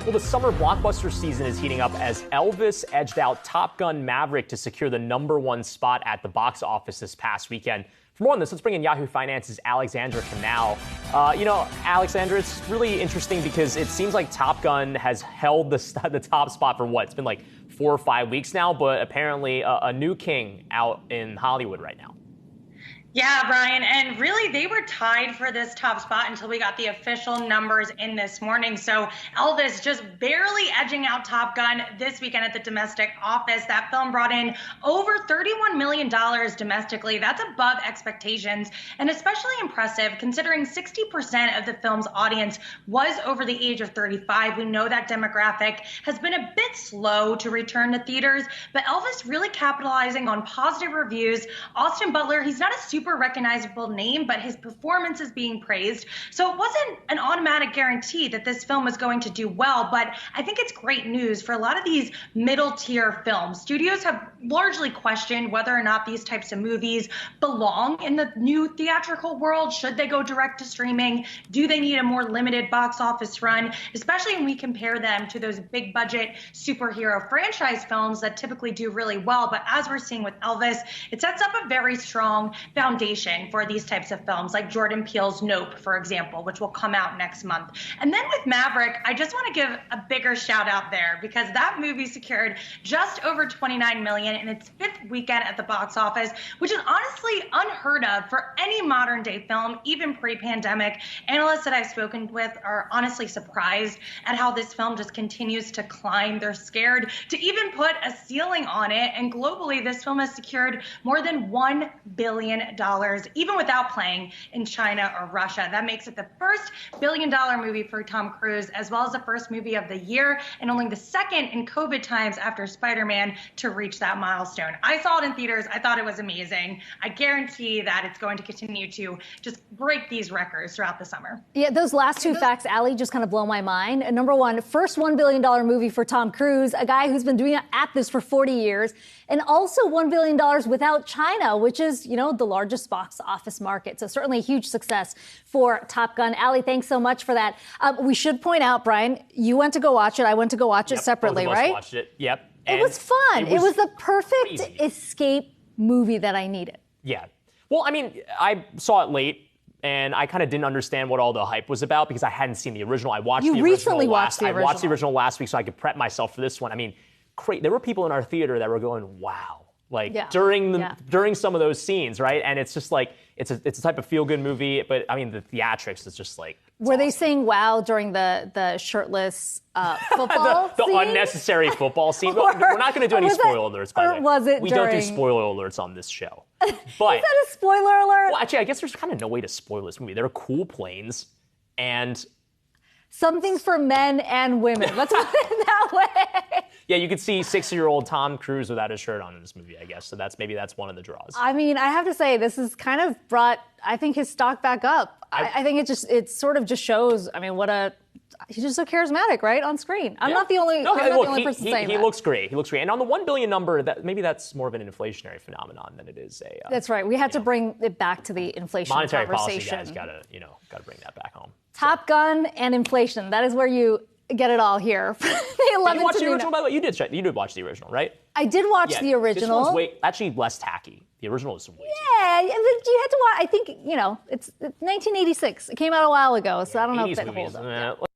Well, the summer blockbuster season is heating up as Elvis edged out Top Gun Maverick to secure the #1 spot at the box office this past weekend. For more on this, let's bring in Yahoo Finance's Alexandra Canal. Alexandra, it's really interesting because it seems like Top Gun has held the top spot for what? It's been like 4 or 5 weeks now, but apparently a new king out in Hollywood right now. Yeah, Brian, and really they were tied for this top spot until we got the official numbers in this morning. So Elvis just barely edging out Top Gun this weekend at the domestic office. That film brought in over $31 million domestically. That's above expectations and especially impressive considering 60% of the film's audience was over the age of 35. We know that demographic has been a bit slow to return to theaters, but Elvis really capitalizing on positive reviews. Austin Butler, he's not a super recognizable name, but his performance is being praised. So it wasn't an automatic guarantee that this film was going to do well, but I think it's great news for a lot of these middle tier films. Studios have largely questioned whether or not these types of movies belong in the new theatrical world. Should they go direct to streaming? Do they need a more limited box office run, especially when we compare them to those big budget superhero franchise films that typically do really well. But as we're seeing with Elvis, it sets up a very strong foundation for these types of films, like Jordan Peele's Nope, for example, which will come out next month. And then with Maverick, I just want to give a bigger shout out there because that movie secured just over $29 million in its 5th weekend at the box office, which is honestly unheard of for any modern day film, even pre-pandemic. Analysts that I've spoken with are honestly surprised at how this film just continues to climb. They're scared to even put a ceiling on it. And globally, this film has secured more than $1 billion, even without playing in China or Russia. That makes it the first billion-dollar movie for Tom Cruise, as well as the first movie of the year, and only the second in COVID times after Spider-Man to reach that milestone. I saw it in theaters. I thought it was amazing. I guarantee that it's going to continue to just break these records throughout the summer. Yeah, those last two facts, Allie, just kind of blow my mind. Number one, first $1 billion movie for Tom Cruise, a guy who's been doing at this for 40 years, and also $1 billion without China, which is, the largest box office market. So certainly a huge success for Top Gun. Allie, thanks so much for that. We should point out, Brian, you went to go watch it. I went to go watch it separately, both of us right? Watched it. Yep. It was fun. It was the perfect crazy escape movie that I needed. Yeah. Well, I mean, I saw it late. And I kind of didn't understand what all the hype was about because I hadn't seen the original. I watched the original I watched the original last week so I could prep myself for this one. I mean, there were people in our theater that were going, wow. During some of those scenes, right? And it's just like, it's a type of feel-good movie, but I mean, the theatrics is just like, were they saying wow during the shirtless football the scene? unnecessary football scene? We're not going to do any spoiler alerts, by the way. Or was it We don't do spoiler alerts on this show. But, is that a spoiler alert? Well, actually, I guess there's kind of no way to spoil this movie. There are cool planes and... Something for men and women. Let's put it that way. Yeah, you could see 60-year-old Tom Cruise without his shirt on in this movie, I guess. So that's one of the draws. I mean, I have to say, this has kind of brought, I think, his stock back up. I think it sort of just shows, I mean, he's just so charismatic, right, on screen. I'm not the only person saying that. He looks great. He looks great. And on the $1 billion number, maybe that's more of an inflationary phenomenon than it is a... that's right. We had to bring it back to the inflation monetary conversation. Monetary policy guys got to bring that back home. Top Gun and inflation. That is where you get it all here. Did you watch the original, by the way? You did watch the original, right? I did watch the original. This one's actually less tacky. The original is way too but you had to watch. I think, it's 1986. It came out a while ago, so I don't know if that holds up.